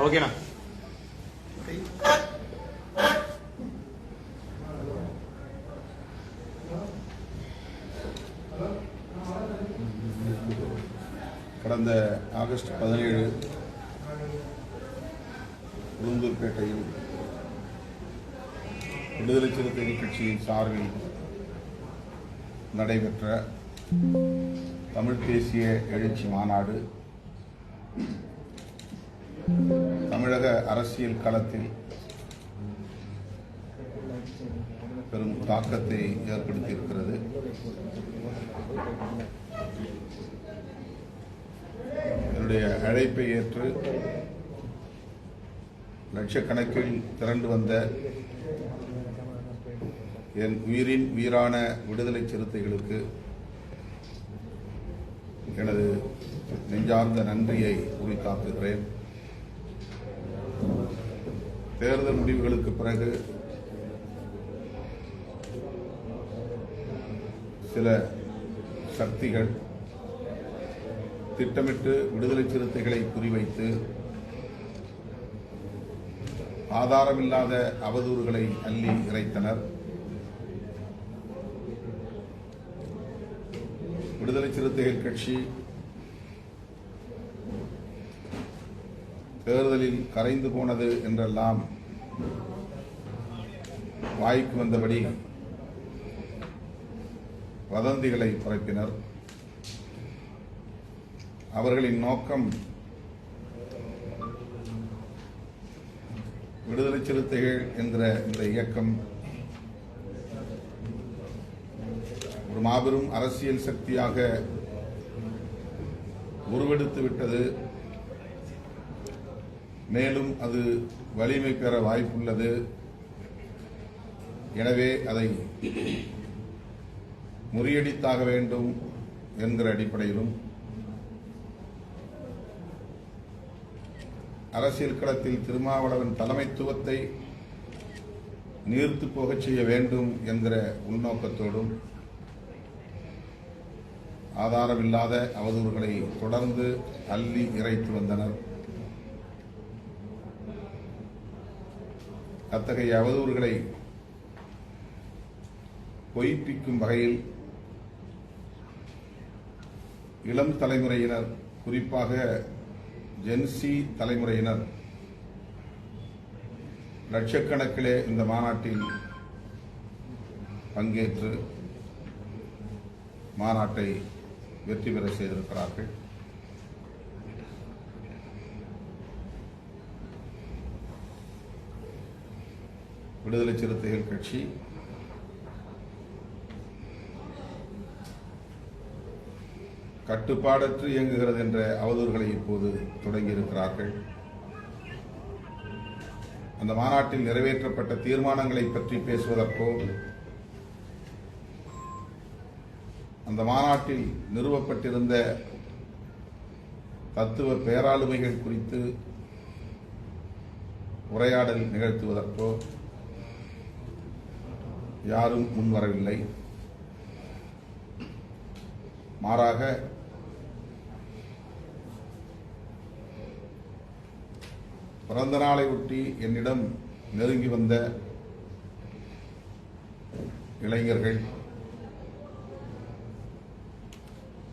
ஓகேண்ணா. கடந்த ஆகஸ்ட் 17 உளுந்தூர்பேட்டையில் விடுதலை சிறுத்தைகள் கட்சியின் சார்பில் நடைபெற்ற தமிழ் தேசிய எழுச்சி மாநாடு தமிழக அரசியல் களத்தில் பெரும் தாக்கத்தை ஏற்படுத்தியிருக்கிறது. என்னுடைய அழைப்பை ஏற்று லட்சக்கணக்கில் திரண்டு வந்த என் உயிரின் உயிரான விடுதலை சிறுத்தைகளுக்கு எனது நெஞ்சார்ந்த நன்றியை உரித்தாக்குகிறேன். தேர்தல் முடிவுகளுக்கு பிறகு சில சக்திகள் திட்டமிட்டு விடுதலை சிறுத்தைகளை குறிவைத்து ஆதாரமில்லாத அவதூறுகளை அள்ளி இறைத்தனர். விடுதலை சிறுத்தைகள் கட்சி தேர்தலில் கரைந்து போனது என்றெல்லாம் வாய்க்கு வந்தபடி வதந்திகளை பரப்பினர். அவர்களின் நோக்கம் விடுதலை சிறுத்தைகள் என்கிற இந்த இயக்கம் ஒரு மாபெரும் அரசியல் சக்தியாக உருவெடுத்து விட்டது. மேலும் அது வலிமை பெற வாய்ப்புள்ளது. எனவே அதை முறியடித்தாக வேண்டும் என்கிற அடிப்படையிலும் அரசியல் களத்தில் திருமாவளவன் தலைமைத்துவத்தை நீர்த்து போகச் செய்ய வேண்டும் என்கிற உள்நோக்கத்தோடும் ஆதாரமில்லாத அவதூறுகளை தொடர்ந்து அள்ளி இறைத்து வந்தனர். அத்தகைய அவதூறுகளை பொய்ப்பிக்கும் வகையில் இளம் தலைமுறையினர், குறிப்பாக ஜென்சி தலைமுறையினர் லட்சக்கணக்கிலே இந்த மாநாட்டில் பங்கேற்று மாநாட்டை வெற்றி பெற செய்திருக்கிறார்கள். விடுதலை சிறுத்தைகள் கட்சி கட்டுப்பாடற்று இயங்குகிறது என்ற அவதூறுகளை இப்போது தொடங்கியிருக்கிறார்கள். அந்த மாநாட்டில் நிறைவேற்றப்பட்ட தீர்மானங்களை பற்றி பேசுவதற்கோ அந்த மாநாட்டில் நிறுவப்பட்டிருந்த தத்துவ பேராளுமைகள் குறித்து உரையாடல் நிகழ்த்துவதற்கோ யாரும் முன்வரவில்லை. மாறாக பிறந்த நாளை ஒட்டி என்னிடம் நெருங்கி வந்த இளைஞர்கள்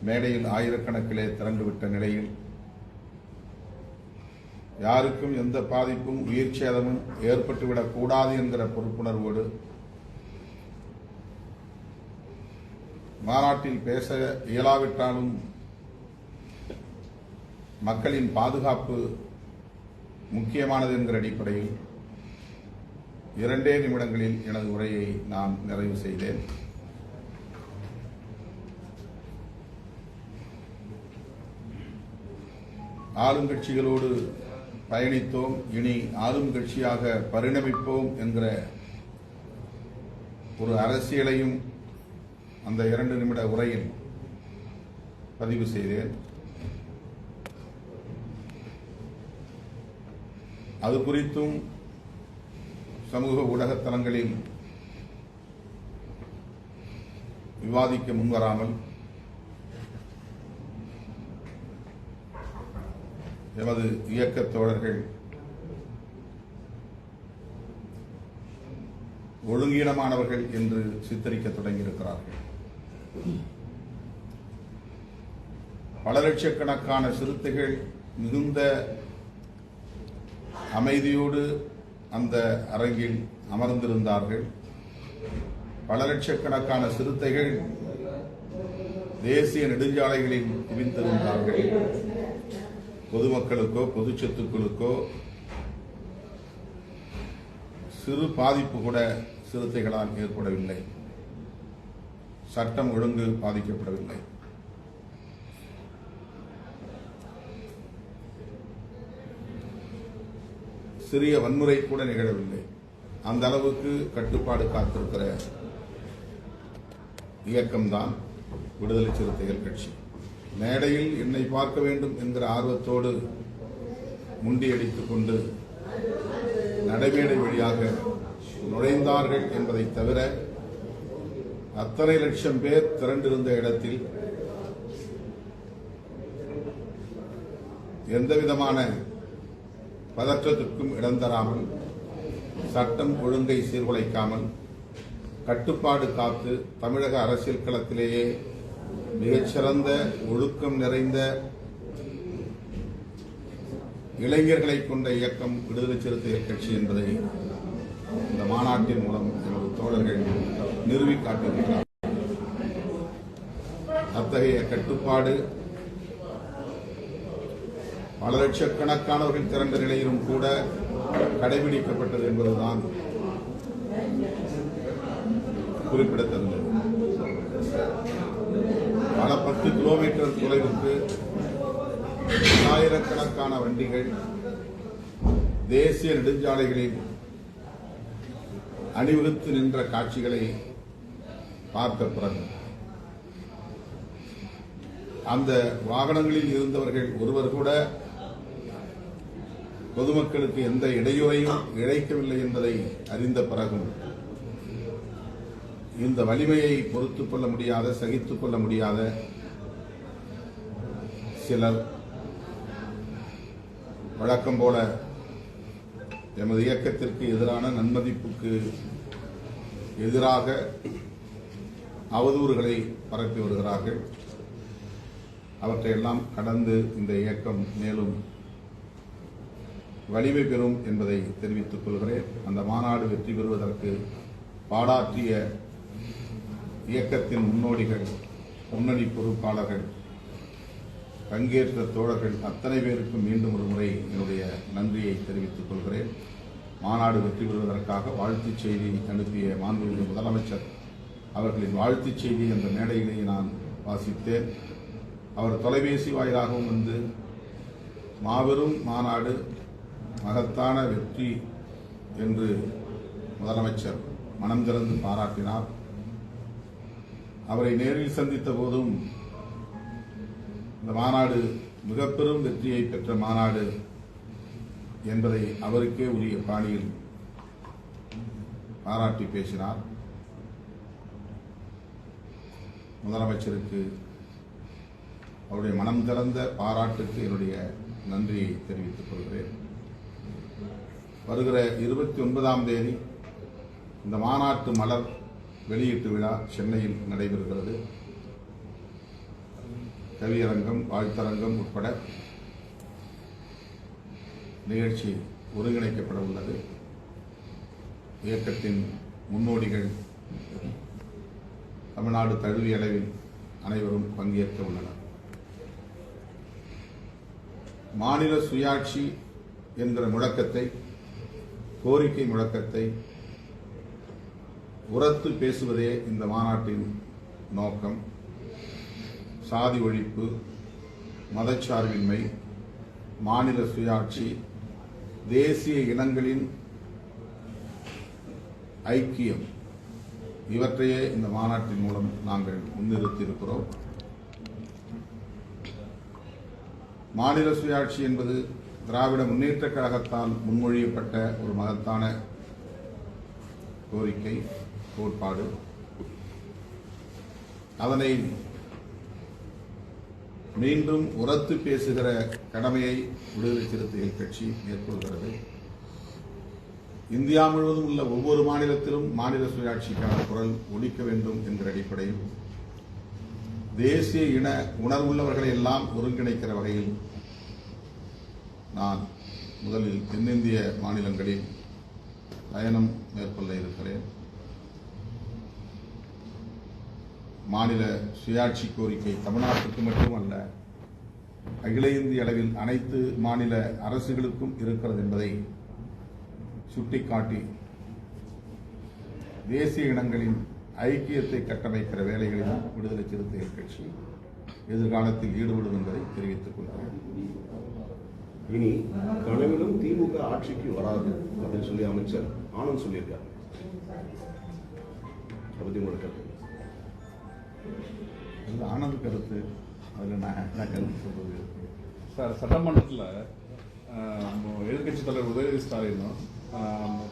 மேடையில் ஆயிரக்கணக்கிலே திரண்டுவிட்ட நிலையில் யாருக்கும் எந்த பாதிப்பும் உயிர் சேதமும் ஏற்பட்டுவிடக் கூடாது என்கிற பொறுப்புணர்வோடு மாநாட்டில் பேச இயலாவிட்டாலும் மக்களின் பாதுகாப்பு முக்கியமானது என்கிற அடிப்படையில் 2 நிமிடங்களில் எனது உரையை நான் நிறைவு செய்தேன். ஆளுங்கட்சிகளோடு பயணித்தோம், இனி ஆளும் கட்சியாக பரிணமிப்போம் என்கிற ஒரு அரசியலையும் அந்த 2 நிமிட உரையில் பதிவு செய்தேன். அது குறித்தும் சமூக ஊடகத்தலங்களில் விவாதிக்க முன்வராமல் எமது இயக்கத் தோழர்கள் ஒழுங்கீனமானவர்கள் என்று சித்தரிக்க தொடங்கியிருக்கிறார்கள். பல லட்சக்கணக்கான சிறுத்தைகள் மிகுந்த அமைதியோடு அந்த அரங்கில் அமர்ந்திருந்தார்கள். பல லட்சக்கணக்கான சிறுத்தைகள் தேசிய நெடுஞ்சாலைகளில் குவிந்திருந்தார்கள். பொதுமக்களுக்கோ பொது சொத்துக்களுக்கோ சிறு பாதிப்பு கூட சிறுத்தைகளால் ஏற்படவில்லை. சட்டம் ஒழுங்கு பாதிக்கப்படவில்லை. சிறிய வன்முறை கூட நிகழவில்லை. அந்த அளவுக்கு கட்டுப்பாடு காத்திருக்கிற இயக்கம்தான் விடுதலை சிறுத்தைகள் கட்சி. மேடையில் என்னை பார்க்க வேண்டும் என்கிற ஆர்வத்தோடு முண்டியடித்துக் கொண்டு நடைமேடை வழியாக நுழைந்தார்கள் என்பதை தவிர அத்தனை லட்சம் பேர் திரண்டிருந்த இடத்தில் எந்தவிதமான பதற்றத்திற்கும் இடம் தராமல், சட்டம் ஒழுங்கை சீர்குலைக்காமல், கட்டுப்பாடு காத்து தமிழக அரசியல் களத்திலேயே மிகச்சிறந்த ஒழுக்கம் நிறைந்த இளைஞர்களை கொண்ட இயக்கம் விடுதலை சிறுத்தைகள் கட்சி என்பதை இந்த மாநாட்டின் மூலம் எமது தோழர்கள் நிறுவி காட்டியிருக்கிறார். அத்தகைய கட்டுப்பாடு பல லட்சக்கணக்கானவர்கள் திரண்ட நிலையிலும் கூட கடைபிடிக்கப்பட்டது என்பதுதான் குறிப்பிடத்தகுந்தது. பல 10 கிலோமீட்டர் தொலைவுக்கு ஆயிரக்கணக்கான வண்டிகள் தேசிய நெடுஞ்சாலைகளில் அணிவகுத்து நின்ற காட்சிகளை பார்த்த பிறகு அந்த வாகனங்களில் இருந்தவர்கள் ஒருவர் கூட பொதுமக்களுக்கு எந்த இடையூறையும் இழைக்கவில்லை என்பதை அறிந்த பிறகும் இந்த வலிமையை பொறுத்துக் கொள்ள முடியாத, சகித்துக் கொள்ள முடியாத சிலர் வழக்கம் போல எமது இயக்கத்திற்கு எதிரான நன்மதிப்புக்கு எதிராக அவதூறுகளை பரப்பி வருகிறார்கள். அவற்றையெல்லாம் கடந்து இந்த இயக்கம் மேலும் வலிமை பெறும் என்பதை தெரிவித்துக் கொள்கிறேன். அந்த மாநாடு வெற்றி பெறுவதற்கு பாடாற்றிய இயக்கத்தின் முன்னோடிகள், முன்னணி பொறுப்பாளர்கள், பங்கேற்ற தோழர்கள் அத்தனை பேருக்கும் மீண்டும் ஒரு முறை என்னுடைய நன்றியை தெரிவித்துக் கொள்கிறேன். மாநாடு வெற்றி பெறுவதற்காக வாழ்த்துச் செய்தி அனுப்பிய மாண்புமிகு முதலமைச்சர் அவர்களின் வாழ்த்துச் செய்தி அந்த மேடையிலேயே நான் வாசித்தேன். அவர் தொலைபேசி வாயிலாகவும் வந்து மாபெரும் மாநாடு, மகத்தான வெற்றி என்று முதலமைச்சர் மனம் திறந்து பாராட்டினார். அவரை நேரில் சந்தித்த போதும் இந்த மாநாடு மிக பெரும் வெற்றியை பெற்ற மாநாடு என்பதை அவருக்கே உரிய பாணியில் பாராட்டி பேசினார். முதலமைச்சருக்கு அவருடைய மனம் திறந்த பாராட்டுக்கு என்னுடைய நன்றியை தெரிவித்துக் கொள்கிறேன். வருகிற 29ஆம் தேதி இந்த மாநாட்டு மலர் வெளியீட்டு விழா சென்னையில் நடைபெறுகிறது. கவியரங்கம், வாழ்த்தரங்கம் உட்பட நிகழ்ச்சி ஒருங்கிணைக்கப்பட உள்ளது. இயக்கத்தின் முன்னோடிகள் தமிழ்நாடு தழுவிய அளவில் அனைவரும் பங்கேற்க உள்ளனர். மாநில சுயாட்சி என்கிற முழக்கத்தை, கோரிக்கை முழக்கத்தை உரத்து பேசுவதே இந்த மாநாட்டின் நோக்கம். சாதி ஒழிப்பு, மதச்சார்பின்மை, மாநில சுயாட்சி, தேசிய இனங்களின் ஐக்கியம், இவற்றையே இந்த மாநாட்டின் மூலம் நாங்கள் முன்னிறுத்தியிருக்கிறோம். மாநில சுயாட்சி என்பது திராவிட முன்னேற்றக் கழகத்தால் முன்மொழியப்பட்ட ஒரு மகத்தான கோரிக்கை, கோட்பாடு. அதனை மீண்டும் உரத்து பேசுகிற கடமையை விடுதலை சிறுத்தைகள் கட்சி மேற்கொள்கிறது. இந்தியா முழுவதும் உள்ள ஒவ்வொரு மாநிலத்திலும் மாநில சுயாட்சிக்கான குரல் ஒலிக்க வேண்டும் என்கிற அடிப்படையில் தேசிய இன உணர்வுள்ளவர்களை எல்லாம் ஒருங்கிணைக்கிற வகையில் நான் முதலில் தென்னிந்திய மாநிலங்களில் பயணம் மேற்கொள்ள இருக்கிறேன். மாநில சுயாட்சி கோரிக்கை தமிழ்நாட்டுக்கு மட்டுமல்ல, அகில இந்திய அளவில் அனைத்து மாநில அரசுகளுக்கும் இருக்கிறது என்பதை சுட்டிக்காட்டி தேசிய இனங்களின் ஐக்கியத்தை கட்டமைக்கிற வேலைகளில் விடுதலை சிறுத்தைகள் கட்சி எதிர்காலத்தில் ஈடுபடும் என்பதை தெரிவித்துக் கொள்கிறேன். இனி கனவிலும் திமுக ஆட்சிக்கு வராது அப்படின்னு சொல்லி அமைச்சர் ஆனந்த் சொல்லியிருக்காரு. பத்தி உங்களோட கருத்து? ஆனந்த் கருத்து அதில் நான் என்ன கருத்து சொல்றது சார், சட்டமன்றத்தில் எதிர்கட்சி தலைவர் உதயநிதி ஸ்டாலினும்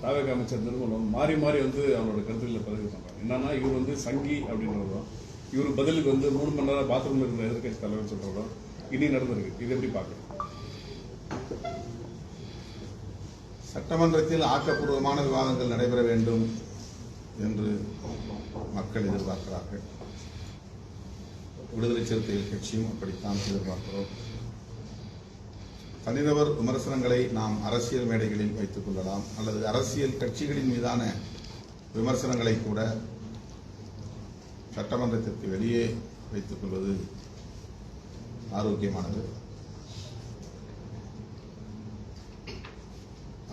தாவேக அமைச்சர் நிர்மலும் மாறி மாறி அவங்களோட கருத்துக்களை பதிவு பண்றாங்க. என்னன்னா, இவர் சங்கி அப்படின்றதும், இவர் பதிலுக்கு 3 மணி நேரம் பாத்ரூம் இருக்கிற எதிர்கட்சி தலைவர் சொல்றதும் இனி நடந்திருக்கு. இது எப்படி பார்க்கணும்? சட்டமன்றத்தில் ஆக்கப்பூர்வமான விவாதங்கள் நடைபெற வேண்டும் என்று மக்கள் எதிர்பார்க்கிறார்கள். விடுதலை சிறுத்தைகள் கட்சியும் அப்படித்தான் எதிர்பார்க்கிறோம். தனிநபர் விமர்சனங்களை நாம் அரசியல் மேடைகளில் வைத்துக் கொள்ளலாம், அல்லது அரசியல் கட்சிகளின் மீதான விமர்சனங்களை கூட சட்டமன்றத்திற்கு வெளியே வைத்துக் கொள்வது ஆரோக்கியமானது.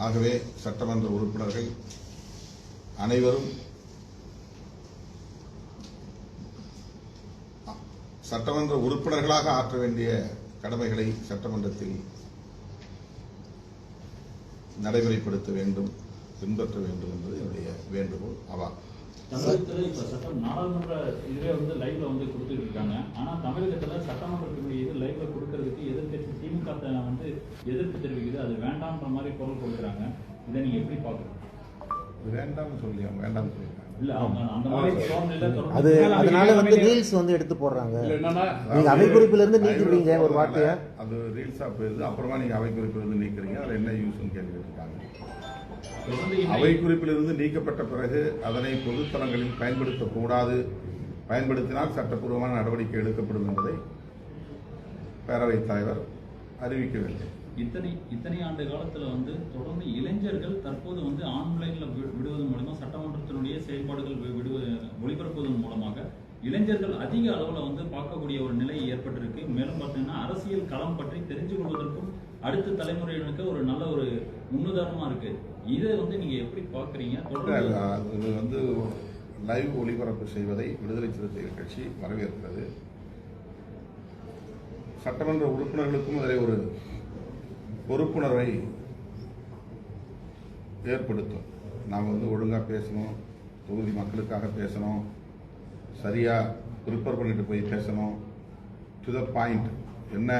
ஆகவே சட்டமன்ற உறுப்பினர்கள் அனைவரும் சட்டமன்ற உறுப்பினர்களாக ஆற்ற வேண்டிய கடமைகளை சட்டமன்றத்தில் நடைமுறைப்படுத்த வேண்டும், பின்பற்ற வேண்டும் என்பது என்னுடைய வேண்டுகோள். தமிழகத்தில் இப்ப சட்டம் நாடாளுமன்ற இதுவே லைவ்ல கொடுத்துட்டு இருக்காங்க. ஆனா தமிழகத்துல சட்டமன்றத்தினுடைய இது லைவ்ல கொடுக்கறதுக்கு எதிர்கட்சி திமுக எதிர்ப்பு தெரிவிக்குது. அது வேண்டாம்ன்ற மாதிரி குரல் கொடுக்குறாங்க. இதை நீங்க எப்படி பாக்குறீங்க? வேண்டாம் சொல்லி வேண்டாம் சொல்லியிருக்காங்க. அதனால ரீல்ஸ் எடுத்து போடுறாங்க. நீங்க அவை குறிப்பில இருந்து நீக்குறீங்க ஒரு வார்த்தையை, அது ரீல்ஸா போயிருது. அப்புறமா நீங்க அவை குறிப்பில இருந்து நீக்குறீங்க. அதுல என்ன யூஸ் கேள்வி கேட்டிருக்காங்க. அவை குறிப்பிலிருந்து நீக்கப்பட்ட பிறகு அதனை பொதுத்தலங்களில் பயன்படுத்தக்கூடாது, பயன்படுத்தினால் சட்டப்பூர்வமான நடவடிக்கை எடுக்கப்படும் என்பதை பேரவைத் தலைவர் அறிவிக்க வேண்டும். இத்தனை ஆண்டு காலத்துல தொடர்ந்து இளைஞர்கள் தற்போது ஆன்லைன்ல விடுவதன் மூலமா சட்டமன்றத்தினுடைய செயல்பாடுகள் ஒளிபரப்புவதன் மூலமாக இளைஞர்கள் அதிக அளவுல பார்க்கக்கூடிய ஒரு நிலை ஏற்பட்டிருக்கு. மேலும் பார்த்தீங்கன்னா அரசியல் களம் பற்றி தெரிஞ்சு கொள்வதற்கும் அடுத்த தலைமுறையினருக்கு ஒரு நல்ல ஒரு முன்னுதாரணமா இருக்கு. இதை நீங்க எப்படி பாக்குறீங்க? இது லைவ் ஒளிபரப்பு செய்வதை விடுதலை சிறுத்தைகள் கட்சி வரவேற்கிறது. சட்டமன்ற உறுப்பினர்களுக்கும் அதில் ஒரு பொறுப்புணர்வை ஏற்படுத்தும். நாம் ஒழுங்கா பேசணும், தொகுதி மக்களுக்காக பேசணும், சரியா ப்ரிப்பேர் பண்ணிட்டு போய் பேசணும், டு த பாயிண்ட், என்ன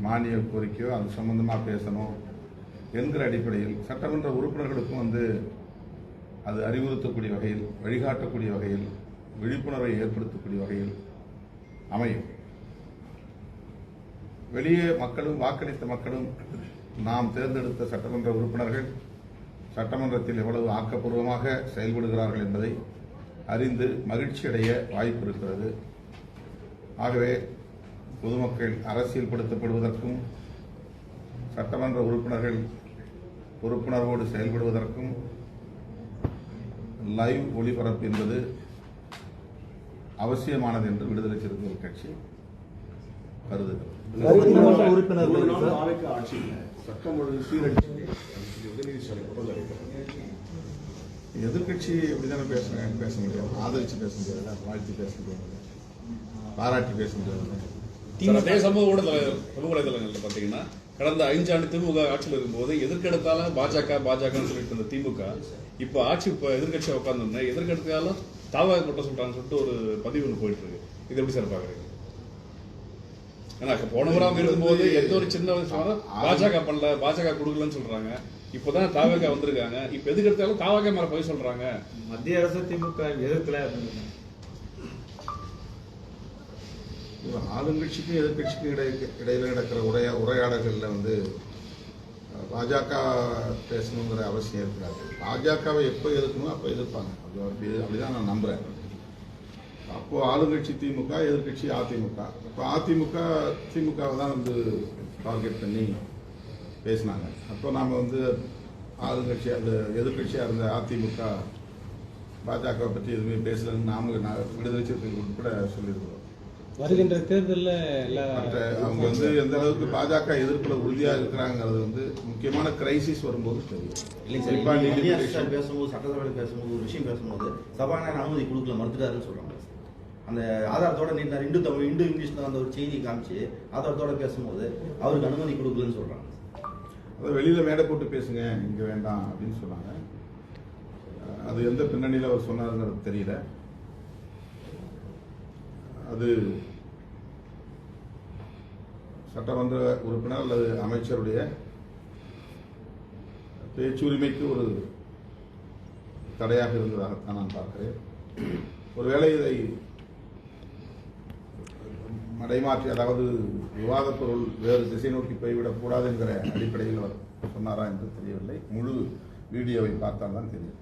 மானிய கோரிக்கையோ அது சம்பந்தமா பேசணும் என்கிற அடிப்படையில் சட்டமன்ற உறுப்பினர்களுக்கும் அது அறிவுறுத்தக்கூடிய வகையில், வழிகாட்டக்கூடிய வகையில், விழிப்புணர்வை ஏற்படுத்தக்கூடிய வகையில் அமையும். வெளியே மக்களும் வாக்களித்த மக்களும் நாம் தேர்ந்தெடுத்த சட்டமன்ற உறுப்பினர்கள் சட்டமன்றத்தில் எவ்வளவு ஆக்கப்பூர்வமாக செயல்படுகிறார்கள் என்பதை அறிந்து மகிழ்ச்சி அடைய வாய்ப்பு இருக்கிறது. ஆகவே பொதுமக்கள் அரசியல்படுத்தப்படுவதற்கும் சட்டமன்ற உறுப்பினர்கள் பொறுப்புணர்வோடு செயல்படுவதற்கும் லைவ் ஒளிபரப்பு என்பது அவசியமானது என்று விடுதலை சிறுத்தைகள் கட்சி கருதுகிறது. எதிர்கட்சி எப்படிதானே பேச முடியாது, ஆதரிச்சு பேச முடியாது, வாழ்த்து பேச முடியாது, பாராட்டி பேச முடியாது. சமூக வலைதளங்கள்ல பாத்தீங்கன்னா கடந்த 5 ஆண்டு திமுக ஆட்சியில் இருக்கும்போது எதிர்க்கெடுத்தாலும் பாஜக சொல்லிட்டு இருந்த திமுக இப்ப எதிர்கட்சியா உட்கார்ந்து எதிர்க்கெடுத்தாலும் தாவா கூட்டம் சொல்றாங்கன்னு சொல்லிட்டு ஒரு பதிவு போயிட்டு இருக்கு. இது எப்படி சார் பாக்குறீங்க? ஏன்னா போன முறாம இருக்கும்போது எந்த ஒரு சின்ன பாஜக பண்ணல, பாஜக கொடுக்கலன்னு சொல்றாங்க. இப்பதான் தாவக வந்திருக்காங்க. இப்ப எதுக்கு எடுத்தாலும் தாவக மேல போய் சொல்றாங்க. மத்திய அரசு திமுக எதிர்க்கல. ஆளுங்கட்சிக்கும் எதிர்கட்சிக்கும் இடையில நடக்கிற உரையாடல்களில் வந்து பாஜக பேசணுங்கிற அவசியம் இருக்காது. பாஜகவை எப்போ எதிர்க்கணும் அப்போ எதிர்ப்பாங்க. அப்படிதான் நான் நம்புறேன். அப்போ ஆளுங்கட்சி திமுக, எதிர்கட்சி அதிமுக. இப்போ அதிமுக திமுகவை தான் வந்து டார்கெட் பண்ணி பேசினாங்க. அப்போ நாம் வந்து ஆளுங்கட்சி அந்த எதிர்கட்சியாக இருந்த அதிமுக பாஜகவை பற்றி எதுவுமே பேசலன்னு விடுதலை சிறுத்தைகள் உட்பட சொல்லியிருக்கிறோம். வருகின்ற தேர்தலில் அவங்க வந்து எந்த அளவுக்கு பாஜக எதிர்ப்புல உறுதியா இருக்கிறாங்கிறது வந்து முக்கியமான கிரைசிஸ் வரும்போது தெரியும். பேசும்போது சட்டசபையில் பேசும்போது ஒரு விஷயம் பேசும்போது சபாநாயகர் அனுமதி கொடுக்கல, மறுத்துட்டாருன்னு சொல்றாங்க. அந்த ஆதாரத்தோட நீண்டார் இந்து இங்கிலீஷ்ல அந்த ஒரு செய்தியை காமிச்சு ஆதாரத்தோட பேசும்போது அவருக்கு அனுமதி கொடுக்கலன்னு சொல்றாங்க. அதை வெளியில மேடை போட்டு பேசுங்க, இங்க வேண்டாம் அப்படின்னு சொன்னாங்க. அது எந்த பின்னணியில் அவர் சொன்னாருங்கிறது தெரியல. அது சட்டமன்ற உறுப்பினர் அல்லது அமைச்சருடைய பேச்சுரிமைக்கு ஒரு தடையாக இருந்ததாகத்தான் நான் பார்க்கிறேன். ஒருவேளை இதை மடைமாற்றி, அதாவது விவாத பொருள் வேறு திசை நோக்கி போய்விடக் கூடாது என்கிற அடிப்படையில் அவர் சொன்னாரா என்று தெரியவில்லை. முழு வீடியோவை பார்த்தால் தான் தெரியும்.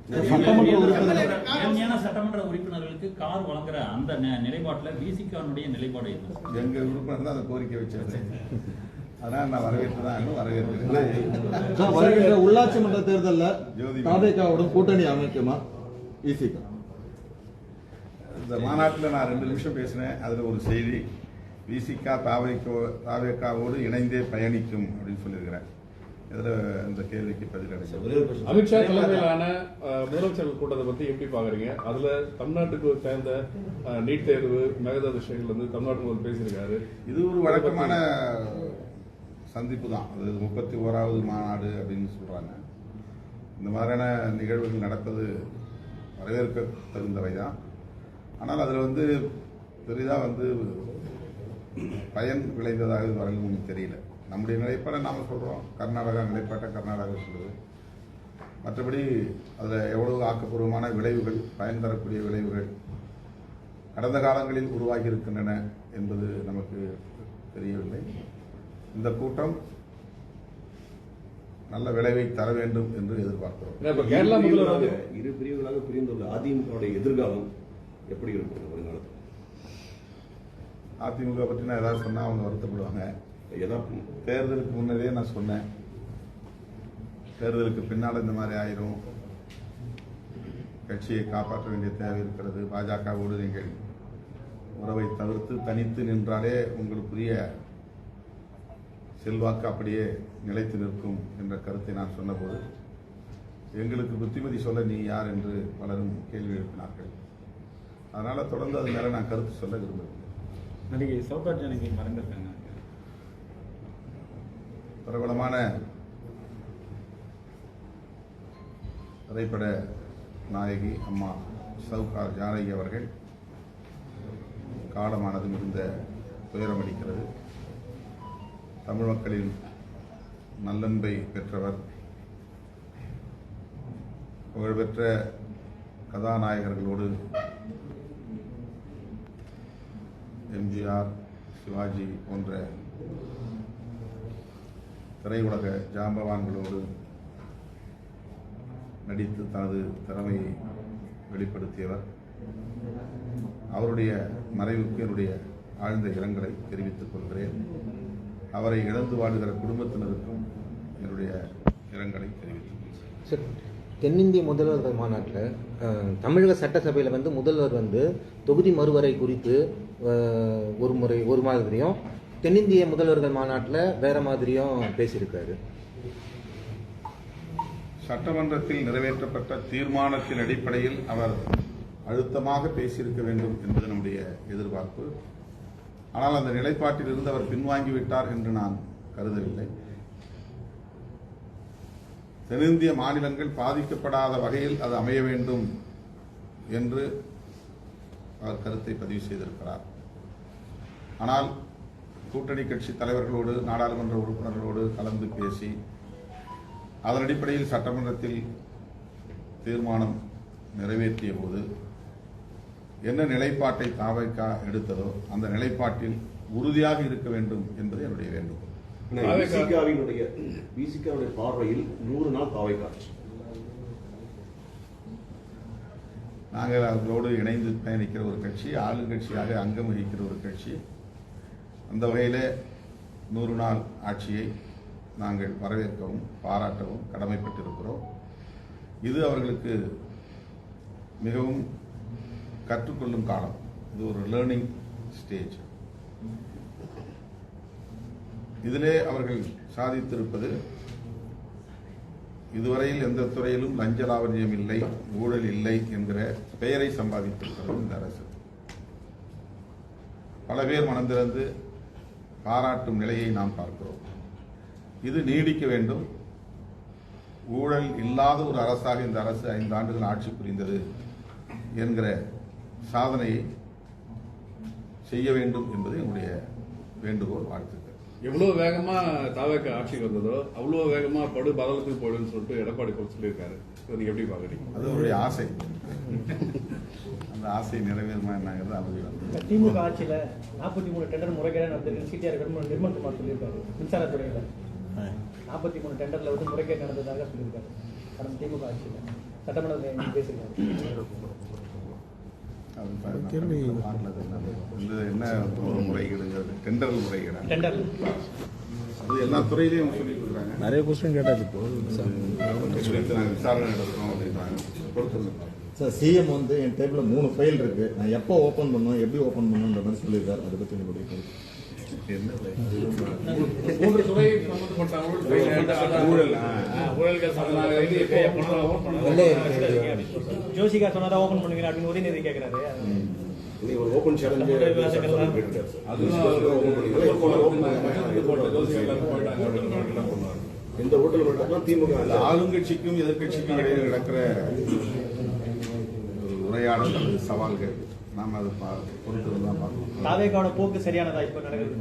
சட்டமன்ற உறுப்பினர்களுக்கு கார் வழங்குற அந்த நிலைப்பாட்டில் விசிகானுடைய நிலைப்பாடு எங்க உறுப்பினர் தான் அந்த கோரிக்கை வச்சது. அதான் நான் வரவேற்கிறேன். வருகின்ற உள்ளாட்சி மன்ற தேர்தலில் தாவேகாவுடன் கூட்டணி அமைக்குமா விசிகா? இந்த மாநாட்டில் நான் 2 நிமிஷம் பேசினேன். அதில் ஒரு செய்தி, விசிகா தாவேகாவோடு இணைந்தே பயணிக்கும் அப்படின்னு சொல்லியிருக்கிறேன். இதுல இந்த கேள்விக்கு பதில் அளிச்சது. அமித்ஷா தலைமையிலான முதலமைச்சர்கள் கூட்டத்தை பத்தி எப்படி பாக்குறீங்க? அதுல தமிழ்நாட்டுக்கு சேர்ந்த நீட் தேர்வு மேகதாது விஷயங்கள் வந்து தமிழ்நாட்டு முதல் பேசியிருக்காரு. இது ஒரு வழக்கமான சந்திப்பு தான். அது 31வது மாநாடு அப்படின்னு சொல்றாங்க. இந்த மாதிரியான நிகழ்வுகள் நடப்பது வரவேற்க தகுந்தவை தான். ஆனால் அதில் வந்து பெரிதாக வந்து பயன் விளைந்ததாக வரலும் ஒன்றும் தெரியல. நம்முடைய நிலைப்பாடை நாம் சொல்கிறோம், கர்நாடகா நிலைப்பாட்டை கர்நாடகா சொல்லுது. மற்றபடி அதில் எவ்வளவு ஆக்கப்பூர்வமான விளைவுகள், பயன் தரக்கூடிய விளைவுகள் கடந்த காலங்களில் உருவாகி இருக்கின்றன என்பது நமக்கு தெரியவில்லை. இந்த கூட்டம் நல்ல விளைவை தர வேண்டும் என்று எதிர்பார்க்கிறோம். கேரளா முதல்வர் இரு பிரிவுகளாக பிரிந்துள்ள அதிமுக எதிர்காலம் எப்படி இருக்கும் வருங்காலத்தில்? அதிமுக பற்றி நான் ஏதாவது சொன்னால் அவங்க வருத்தப்படுவாங்க. தேர்தலுக்கு முன்னரே நான் சொன்னேன், தேர்தலுக்கு பின்னால் இந்த மாதிரி ஆயிரும், கட்சியை காப்பாற்ற வேண்டிய தேவை இருக்கிறது, பாஜகவோடு நீங்கள் உறவை தவிர்த்து தனித்து நின்றாலே உங்களுக்குரிய செல்வாக்கு அப்படியே நிலைத்து நிற்கும் என்ற கருத்தை நான் சொன்னபோது எங்களுக்கு புத்திமதி சொல்ல நீ யார் என்று பலரும் கேள்வி எழுப்பினார்கள். அதனால தொடர்ந்து அது மேல நான் கருத்து சொல்ல விரும்புகிறேன். நடிகை சௌகார் ஜானகி மறைந்திருக்காங்க. பிரபலமான திரைப்பட நாயகி அம்மா சௌகார் ஜானகி அவர்கள் காலமானது மிகுந்த துயரமளிக்கிறது. தமிழ் மக்களின் நல்லன்பை பெற்றவர், புகழ்பெற்ற கதாநாயகர்களோடு எம்ஜிஆர், சிவாஜி போன்ற திரையுலக ஜாம்பவான்களோடு நடித்து தனது திறமையை வெளிப்படுத்தியவர். அவருடைய மறைவுக்கு என்னுடைய ஆழ்ந்த இரங்கலை தெரிவித்துக் கொள்கிறேன். அவரை இழந்து வாழுகிற குடும்பத்தினருக்கும் என்னுடைய இரங்கலை தெரிவித்துக் கொள்கிறேன். தென்னிந்திய முதல்வர்கள் மாநாட்டில் தமிழக சட்டசபையில் வந்து முதல்வர் வந்து தொகுதி மறுவரை குறித்து ஒரு மாதிரியும், தென்னிந்திய முதல்வர்கள் மாநாட்டில் வேற மாதிரியும் பேசியிருக்காரு. சட்டமன்றத்தில் நிறைவேற்றப்பட்ட தீர்மானத்தின் அடிப்படையில் அவர் அழுத்தமாக பேசியிருக்க வேண்டும் என்பது நம்முடைய எதிர்பார்ப்பு. ஆனால் அந்த நிலைப்பாட்டில் இருந்து அவர் பின்வாங்கிவிட்டார் என்று நான் கருதவில்லை. தென்னிந்திய மாநிலங்கள் பாதிக்கப்படாத வகையில் அது அமைய வேண்டும் என்று அவர் கருத்தை பதிவு செய்திருக்கிறார். ஆனால் கூட்டணி கட்சி தலைவர்களோடு, நாடாளுமன்ற உறுப்பினர்களோடு கலந்து பேசி அதன் அடிப்படையில் சட்டமன்றத்தில் தீர்மானம் நிறைவேற்றிய போது என்ன நிலைப்பாட்டை தாவேகா எடுத்ததோ அந்த நிலைப்பாட்டில் உறுதியாக இருக்க வேண்டும் என்பது என்னுடைய வேண்டுகோள். பிசிகாவுடைய பார்வையில் 100 நாள் தாவேக்கா ஆட்சி. நாங்கள் அவர்களோடு இணைந்து பயணிக்கிற ஒரு கட்சி, ஆளுங்கட்சியாக அங்கம் வகிக்கிற ஒரு கட்சி. அந்த வகையில் 100 நாள் ஆட்சியை நாங்கள் வரவேற்கவும் பாராட்டவும் கடமைப்பட்டிருக்கிறோம். இது அவர்களுக்கு மிகவும் கற்றுக்கொள்ளும் காலம். இது ஒரு லேர்னிங் ஸ்டேஜ். இதிலே அவர்கள் சாதித்திருப்பது, இதுவரையில் எந்த துறையிலும் லஞ்ச லாவண்யம் இல்லை, ஊழல் இல்லை என்கிற பெயரை சம்பாதித்திருக்கிறது இந்த அரசு. பல பேர் மனம் திறந்து பாராட்டும் நிலையை நாம் பார்க்கிறோம். இது நீடிக்க வேண்டும். ஊழல் இல்லாத ஒரு அரசாக இந்த அரசு 5 ஆண்டுகள் ஆட்சி புரிந்தது என்கிற சாதனையை செய்ய வேண்டும் என்பது என்னுடைய வேண்டுகோள், வாழ்த்துக்கள். எவ்வளவு வேகமா தாவேக்கா ஆட்சிக்கு வந்ததோ அவ்வளவு வேகமா படு பதலத்துக்கு போயிடுன்னு சொல்லிட்டு எடப்பாடி சொல்லியிருக்காரு. நீங்க எப்படி பாக்குறீங்க? அது அவருடைய ஆசை. அந்த ஆசை நிறைவேறுமா என்னங்கிறது அவருடைய. திமுக ஆட்சியில 43 டெண்டர் முறைகேடாக நடந்தது சிடிஆர் நிர்மல்குமார் சொல்லியிருக்காரு. மின்சாரத்துறையில 43 டெண்டர்ல வந்து முறைகேடு நடந்ததாக சொல்லியிருக்காரு. கடந்த திமுக ஆட்சியில சட்டமன்றத்தில் பேசியிருக்காரு. என்ன முறைகேடுங்கிறது? டெண்டர் முறைகேடு. டெண்டர் அது எல்லா துறையிலையும் சொல்லி கொடுக்குறாங்க. நிறைய கொஸ்டின் கேட்டாச்சு இப்போ விசாரணை நடத்துறோம் அப்படின்றாங்க. சார், சிஎம் வந்து என் டேபிள்ல 3 ஃபைல் இருக்கு, நான் எப்போ ஓபன் பண்ணுவேன், எப்படி ஓபன் பண்ணுன்ற மாதிரி சொல்லியிருக்காரு. அதை பத்தி உங்களுடைய கருத்து? 3 துறை சம்பந்தப்பட்ட ஜோசிகா சொன்னதா ஓபன் பண்ணுவீங்க அப்படின்னு உதயநிதி கேட்கிறாரு. ஓபன் சேலஞ்ச் இந்த ஹோட்டல் மட்டும் திமுக ஆளுங்கட்சிக்கும் எதிர்கட்சிக்கும் இடையில் நடக்கிற உரையாடல் அல்லது சவால்கள் நாம் அதை பொறுத்து தான் பார்க்கணும். தாவேக்காவோட போக்கு சரியானதா இப்ப நடக்குது?